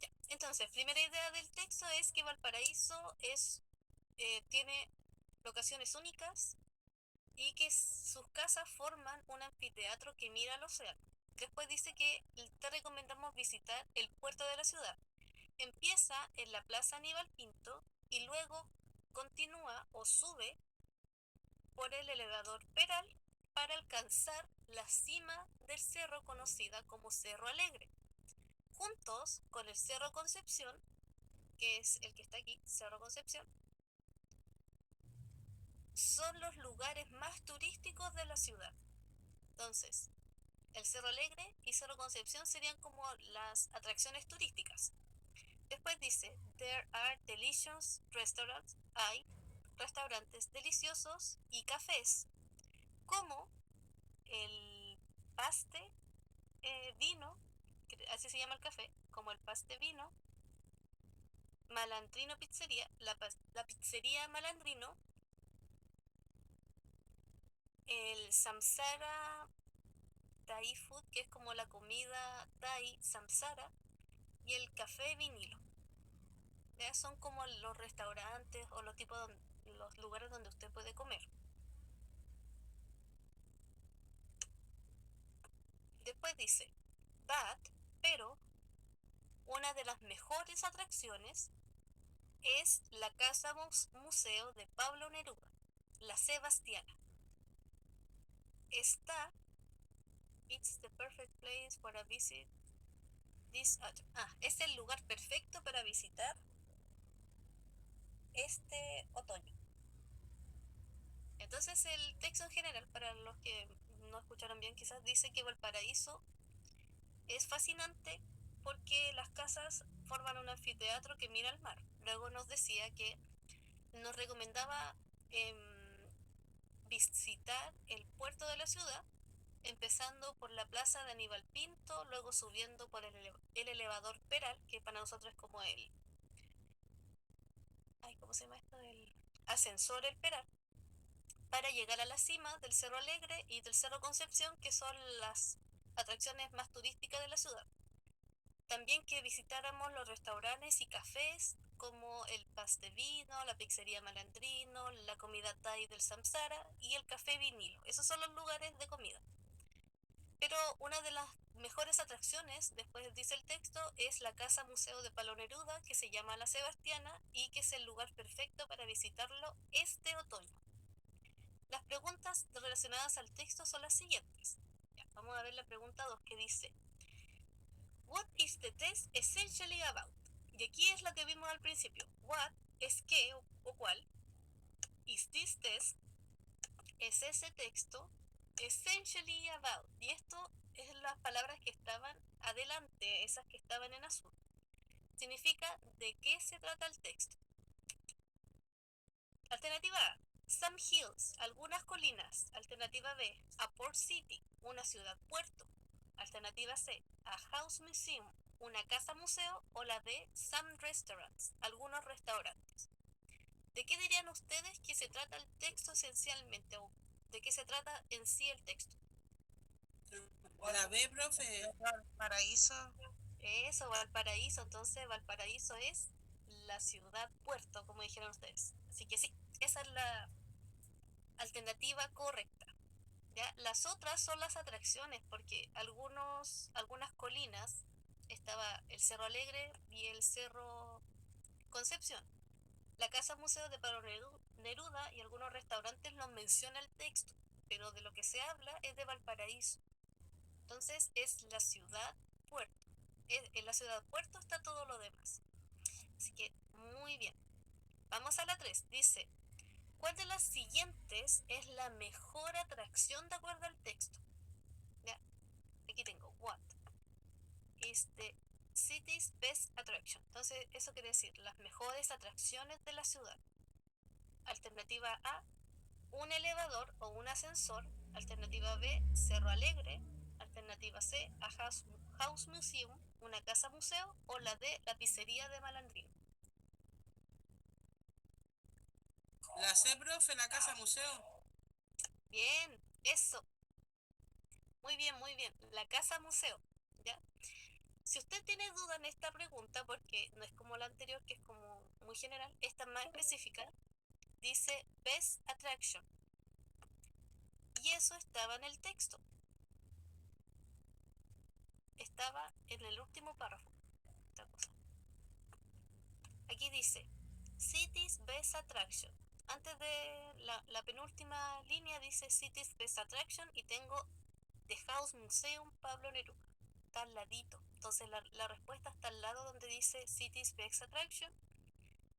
Ya. Entonces, primera idea del texto es que Valparaíso tiene locaciones únicas y que sus casas forman un anfiteatro que mira al océano. Después dice que te recomendamos visitar el puerto de la ciudad. Empieza en la Plaza Aníbal Pinto y luego continúa o sube por el elevador Peral para alcanzar la cima del cerro conocida como Cerro Alegre, juntos con el Cerro Concepción, que es el que está aquí, Cerro Concepción. Son los lugares más turísticos de la ciudad. Entonces, el Cerro Alegre y Cerro Concepción serían como las atracciones turísticas. Después dice, there are delicious restaurants, hay restaurantes deliciosos y cafés, como el Paste Vino, así se llama el café, como el Paste Vino, Malandrino Pizzería, la pizzería Malandrino, el Samsara Thai Food, que es como la comida Thai Samsara, y el café Vinilo. ¿Ya? Son como los restaurantes o los los lugares donde usted puede comer. Después dice, pero una de las mejores atracciones es la casa museo de Pablo Neruda, la Sebastiana. It's the perfect place for a visit. Es el lugar perfecto para visitar este otoño. Entonces el texto en general, para los que no escucharon bien quizás, dice que Valparaíso es fascinante porque las casas forman un anfiteatro que mira al mar. Luego nos decía que nos recomendaba visitar el puerto de la ciudad, empezando por la plaza de Aníbal Pinto, luego subiendo por el elevador Peral, que para nosotros es como ¿cómo se llama esto? El ascensor El Peral, para llegar a la cima del Cerro Alegre y del Cerro Concepción, que son las atracciones más turísticas de la ciudad. También que visitáramos los restaurantes y cafés como el Paste Vino, la pizzería Malandrino, la comida Thai del Samsara y el café Vinilo. Esos son los lugares de comida. Pero una de las mejores atracciones, después dice el texto, es la casa museo de Pablo Neruda, que se llama La Sebastiana y que es el lugar perfecto para visitarlo este otoño. Las preguntas relacionadas al texto son las siguientes. Ya, vamos a ver la pregunta 2 que dice, what is the test essentially about? Y aquí es lo que vimos al principio. What es qué o cuál. Is this test es ese texto essentially about. Y esto es las palabras que estaban adelante, esas que estaban en azul. Significa de qué se trata el texto. Alternativa A, some hills, algunas colinas. Alternativa B, a port city, una ciudad puerto. Alternativa C, a house museum, una casa museo. O la D, some restaurants, algunos restaurantes. ¿De qué dirían ustedes que se trata el texto esencialmente? ¿O de qué se trata en sí el texto? La B, profe. Paraíso. Eso, Valparaíso. Entonces Valparaíso es la ciudad puerto, como dijeron ustedes. Así que sí, esa es la alternativa correcta. ¿Ya? Las otras son las atracciones, porque algunas colinas, estaba el Cerro Alegre y el Cerro Concepción. La casa museo de Pablo Neruda y algunos restaurantes los menciona el texto, pero de lo que se habla es de Valparaíso. Entonces es la ciudad puerto. En la ciudad puerto está todo lo demás. Así que muy bien. Vamos a la 3. Dice, ¿cuál de las siguientes es la mejor atracción de acuerdo al texto? Ya, aquí tengo, what is the city's best attraction? Entonces eso quiere decir las mejores atracciones de la ciudad. Alternativa A, un elevador o un ascensor Alternativa B, Cerro Alegre. Alternativa C, a House Museum, una casa museo. O la D, la pizzería de Malandrino. La C, profe, la casa museo. Bien, eso. Muy bien, muy bien. La casa museo. ¿Ya? Si usted tiene duda en esta pregunta, porque no es como la anterior, que es como muy general, esta es más específica, dice Best Attraction. Y eso estaba en el texto. Estaba en el último párrafo. Esta cosa. Aquí dice City's Best Attraction. Antes de la penúltima línea dice City's Best Attraction y tengo The House Museum Pablo Neruda. Está al ladito. Entonces la respuesta está al lado donde dice City's Best Attraction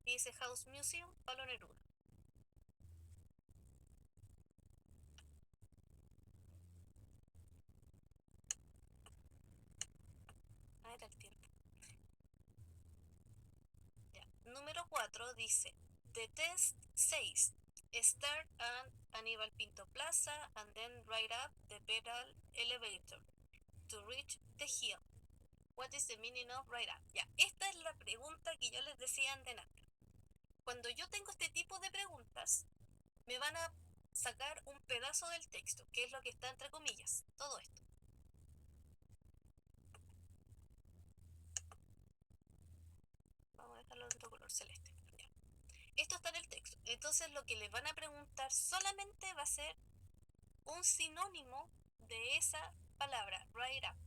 y dice House Museum Pablo Neruda. Ah, era el tiempo. Ya. Número 4 dice The test says start at Aníbal Pinto Plaza and then ride up the pedal elevator to reach the hill. What is the meaning of ride up? Ya, esta es la pregunta que yo les decía antes. Cuando yo tengo este tipo de preguntas, me van a sacar un pedazo del texto, que es lo que está entre comillas, todo esto. Vamos a dejarlo de otro color celeste. Ya. Esto está en el texto. Entonces lo que les van a preguntar solamente va a ser un sinónimo de esa palabra, ride up.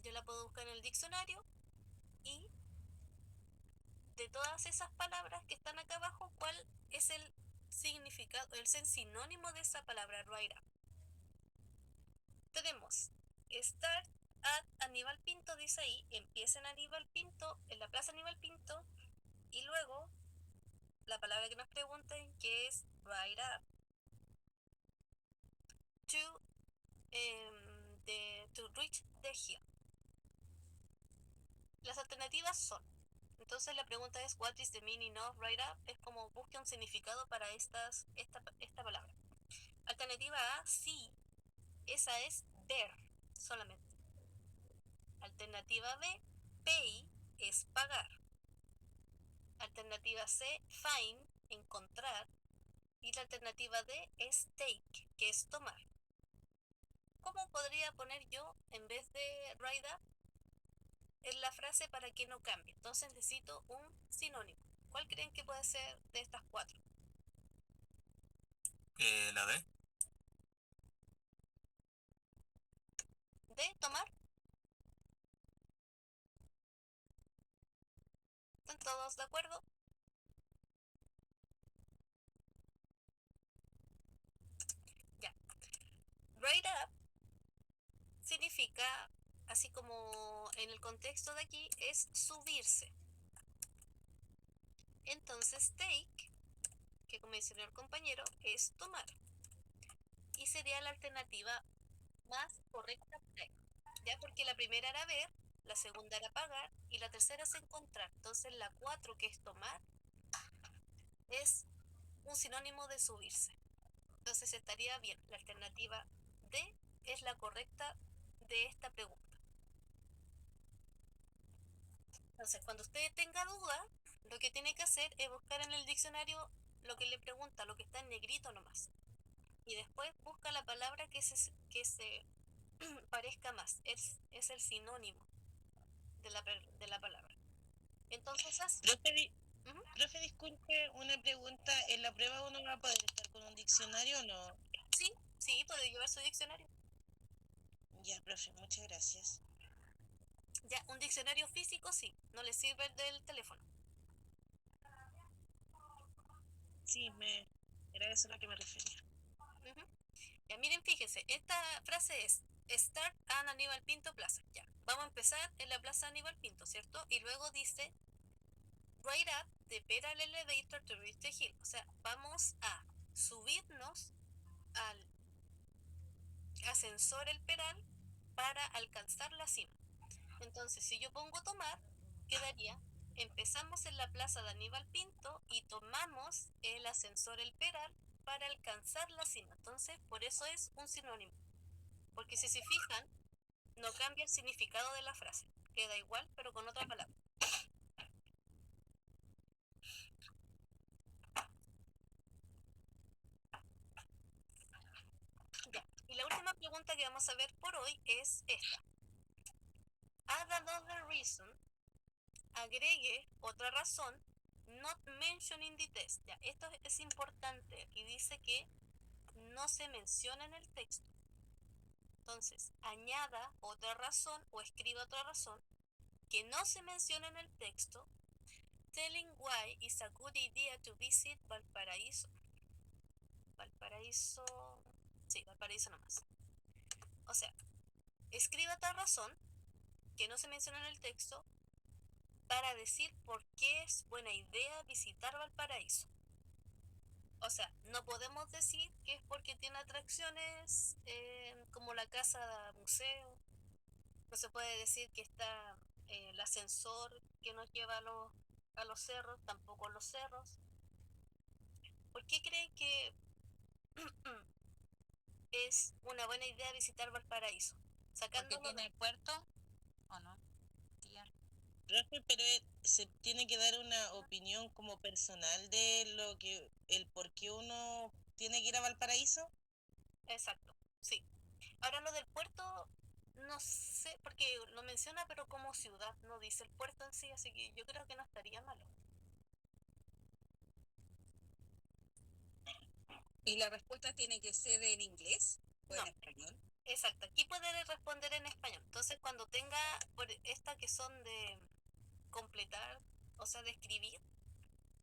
Yo la puedo buscar en el diccionario y de todas esas palabras que están acá abajo, ¿cuál es el significado, el sinónimo de esa palabra, ride up? Tenemos start at Aníbal Pinto, dice ahí, empieza en Aníbal Pinto, en la plaza Aníbal Pinto, y luego la palabra que nos pregunten, que es ride up, to reach the hill. Las alternativas son, entonces la pregunta es what is the meaning of ride up, es como busque un significado para esta palabra. Alternativa A, sí, esa es ver solamente. Alternativa B, pay es pagar. Alternativa C, find, encontrar. Y la alternativa D es take, que es tomar. ¿Cómo podría poner yo, en vez de ride up, en la frase para que no cambie? Entonces necesito un sinónimo. ¿Cuál creen que puede ser de estas cuatro? La D. D, tomar. ¿Están todos de acuerdo? Ya. Ride up significa, así como en el contexto de aquí, es subirse. Entonces take, que como mencionó el compañero, es tomar. Y sería la alternativa más correcta, ya, porque la primera era ver, la segunda era pagar y la tercera es encontrar. Entonces la 4, que es tomar, es un sinónimo de subirse. Entonces estaría bien. La alternativa D es la correcta de esta pregunta. Entonces, cuando usted tenga duda, lo que tiene que hacer es buscar en el diccionario lo que le pregunta, lo que está en negrito nomás. Y después busca la palabra que se parezca más. Es el sinónimo de la palabra. Entonces, así. Ujú. Profe, disculpe, una pregunta. ¿En la prueba uno va a poder estar con un diccionario o no? Sí, puede llevar su diccionario. Ya, profe, muchas gracias. Ya, un diccionario físico sí, no le sirve el del teléfono. Sí, era eso a lo que me refería. Ujú. Ya, miren, fíjense, esta frase es Start at Aníbal Pinto Plaza. Ya, vamos a empezar en la plaza Aníbal Pinto, ¿cierto? Y luego dice Ride up the pedal elevator to reach the hill. O sea, vamos a subirnos al ascensor el pedal para alcanzar la cima. Entonces, si yo pongo tomar, quedaría, empezamos en la plaza de Aníbal Pinto y tomamos el ascensor el pedal para alcanzar la cima. Entonces, por eso es un sinónimo. Porque si se fijan, no cambia el significado de la frase. Queda igual, pero con otra palabra. Ya. Y la última pregunta que vamos a ver por hoy es esta. Add another reason. Agregue otra razón. Not mentioned in the test. Ya, esto es importante. Aquí dice que no se menciona en el texto. Entonces, añada otra razón o escriba otra razón que no se menciona en el texto, telling why it's a good idea to visit Valparaíso. Valparaíso nomás. O sea, escriba otra razón que no se menciona en el texto para decir por qué es buena idea visitar Valparaíso. O sea, no podemos decir que es porque tiene atracciones como la casa museo. No se puede decir que está el ascensor que nos lleva a los cerros, tampoco a los cerros. ¿Por qué creen que es una buena idea visitar Valparaíso? Porque Sacándolo tiene el puerto, ¿o no? Tía. Profe, pero se tiene que dar una opinión como personal de el por qué uno tiene que ir a Valparaíso. Exacto, sí. Ahora lo del puerto, no sé, porque lo menciona, pero como ciudad, no dice el puerto en sí, así que yo creo que no estaría malo. ¿Y la respuesta tiene que ser en inglés o No. en español? Exacto, aquí puede responder en español. Entonces, cuando tenga por esta que son de completar, o sea, de escribir,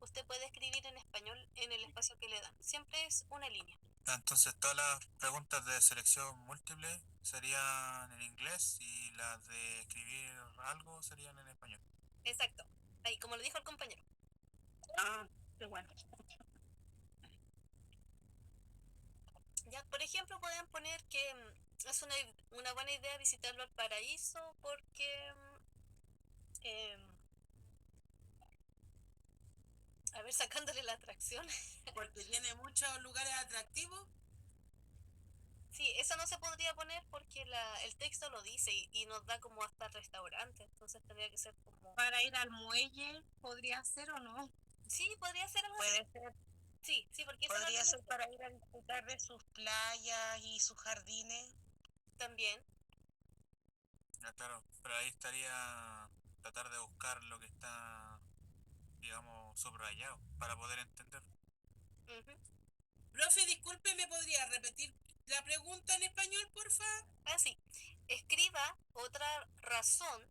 usted puede escribir en español en el espacio que le dan. Siempre es una línea. Entonces todas las preguntas de selección múltiple serían en inglés y las de escribir algo serían en español. Exacto. Ahí, como lo dijo el compañero. Ah, qué bueno. Ya, por ejemplo, pueden poner que es una buena idea visitarlo al paraíso porque, a ver, sacándole la atracción. Porque tiene muchos lugares atractivos. Sí, eso no se podría poner porque el texto lo dice y nos da como hasta restaurante, entonces tendría que ser como... Para ir al muelle, ¿podría ser o no? Sí, podría ser algo así. Puede ser, Sí, porque eso no podría lo ser menciona. para ir a disfrutar de sus playas y sus jardines. También. Ya, claro, pero ahí estaría tratar de buscar lo que está, digamos, subrayado para poder entender. Ujú. Profe, disculpe, ¿me podría repetir la pregunta en español, porfa? Así, escriba otra razón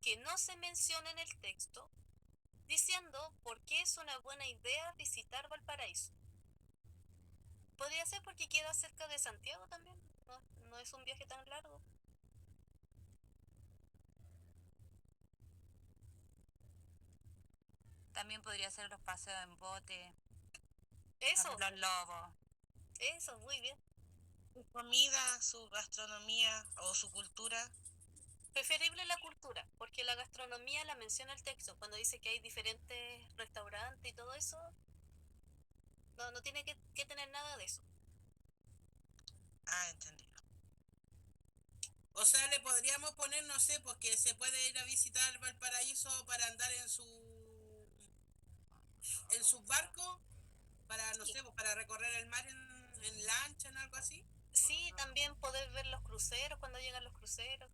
que no se menciona en el texto, diciendo por qué es una buena idea visitar Valparaíso. Podría ser porque queda cerca de Santiago también, no es un viaje tan largo. También podría ser los paseos en bote, Eso, los lobos. eso, muy bien. Su comida, su gastronomía o su cultura. Preferible la cultura, porque la gastronomía la menciona el texto, cuando dice que hay diferentes restaurantes y todo eso, no tiene que tener nada de eso. Ah, entendido. O sea, le podríamos poner, no sé, porque se puede ir a visitar Valparaíso para andar en su barco, para, no Sí, sé, pues, para recorrer el mar en lancha, en algo así. sí, también poder ver los cruceros cuando llegan los cruceros.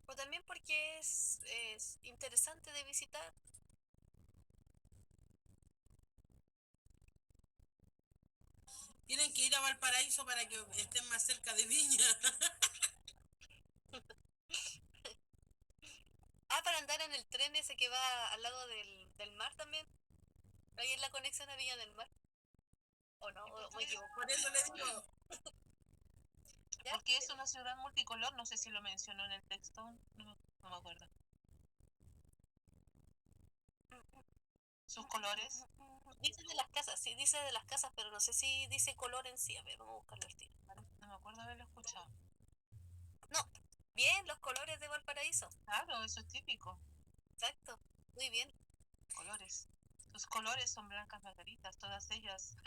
O también porque es interesante de visitar. Tienen que ir a Valparaíso para que estén más cerca de Viña. Ah, para andar en el tren ese que va al lado del mar también. Ahí es la conexión a Villa del Mar. ¿O no? ¿O me equivoco? Por eso le digo, ¿Ya? Porque es una ciudad multicolor, no sé si lo mencionó en el texto, no me acuerdo. sus colores. Dice de las casas, sí, dice de las casas, pero no sé si dice color en sí. A ver, vamos a buscarlo al tiro. No me acuerdo haberlo escuchado. No, bien, los colores de Valparaíso. Claro, eso es típico. Exacto, muy bien. Colores. Sus colores son blancas margaritas, todas ellas.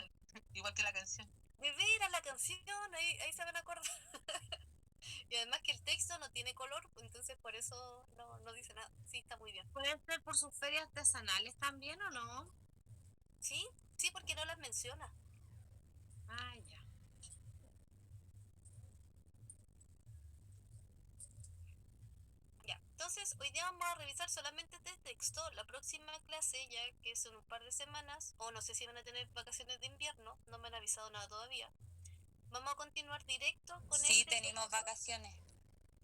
Igual que la canción. De veras la canción, ahí se van a acordar. Y además que el texto no tiene color, entonces por eso no dice nada. Sí, está muy bien. ¿Puede ser por sus ferias artesanales también o no? Sí, sí, porque no las menciona. Ah, ya. Ya, entonces hoy día vamos a revisar solamente este texto. La próxima clase, ya que es en un par de semanas, o no sé si van a tener vacaciones de invierno, no me han avisado nada todavía. Vamos a continuar directo con Sí, este tenemos texto. vacaciones.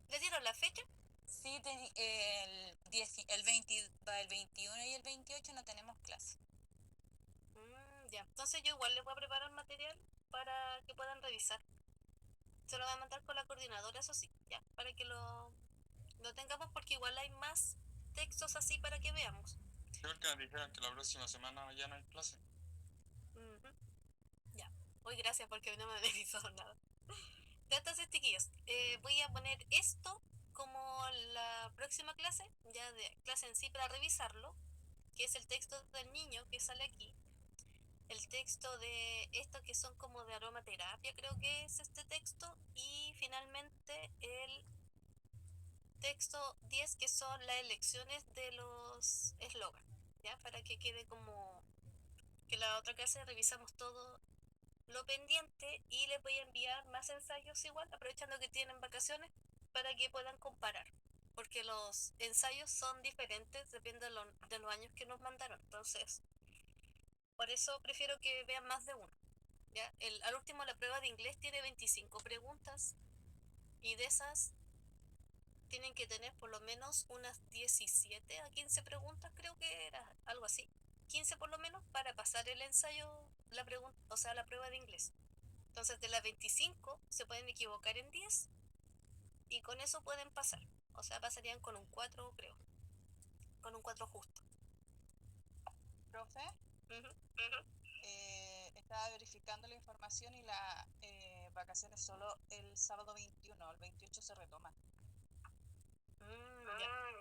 ¿Le dieron la fecha? Sí, el 20, va el 21 y el 28 no tenemos clase. Ya, entonces yo igual les voy a preparar material para que puedan revisar. Se lo voy a mandar con la coordinadora, eso sí, ya, para que lo tengamos porque igual hay más textos así para que veamos. Sí, porque nos dijeron que la próxima semana ya no hay clase. Ujú. Ya, hoy gracias porque no me han avisado nada. Ya, entonces, chiquillos, voy a poner esto como la próxima clase, ya de clase en sí para revisarlo, que es el texto del niño que sale aquí. El texto de esto que son como de aromaterapia, creo que es este texto. Y finalmente el texto 10 que son las elecciones de los eslogan, ¿ya? Para que quede como que la otra clase revisamos todo lo pendiente y les voy a enviar más ensayos igual, aprovechando que tienen vacaciones, para que puedan comparar. Porque los ensayos son diferentes, depende de los años que nos mandaron. Entonces, por eso prefiero que vean más de uno. ¿Ya? Al último, la prueba de inglés tiene 25 preguntas y de esas tienen que tener por lo menos unas 17 a 15 preguntas, creo que era algo así. 15 por lo menos para pasar el ensayo, la pregunta, o sea, la prueba de inglés. Entonces, de las 25 se pueden equivocar en 10 y con eso pueden pasar. O sea, pasarían con un 4, creo. Con un 4 justo. Profe, Ujú. estaba verificando la información y las vacaciones solo el sábado 21, el 28 se retoma.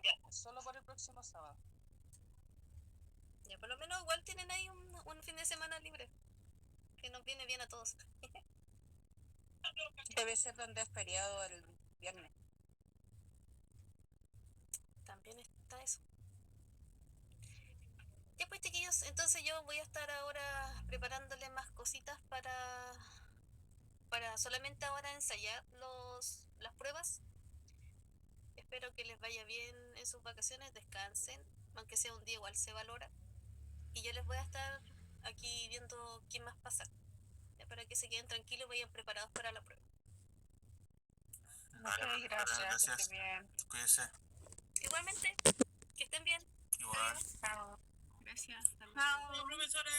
Ya. Solo por el próximo sábado. Ya, por lo menos igual tienen ahí un fin de semana libre. Que nos viene bien a todos. Debe ser donde es feriado el viernes. También está eso. Ya pues, chiquillos, entonces yo voy a estar ahora preparándole más cositas para solamente ahora ensayar las pruebas. Espero que les vaya bien en sus vacaciones, descansen, aunque sea un día igual se valora. Y yo les voy a estar aquí viendo quién más pasa, ya para que se queden tranquilos y vayan preparados para la prueba. Vale, Ok, gracias. gracias. Que esté bien. Cuídese. Igualmente, que estén bien. Igual. Adiós. Chao. Gracias. Chao, profesora.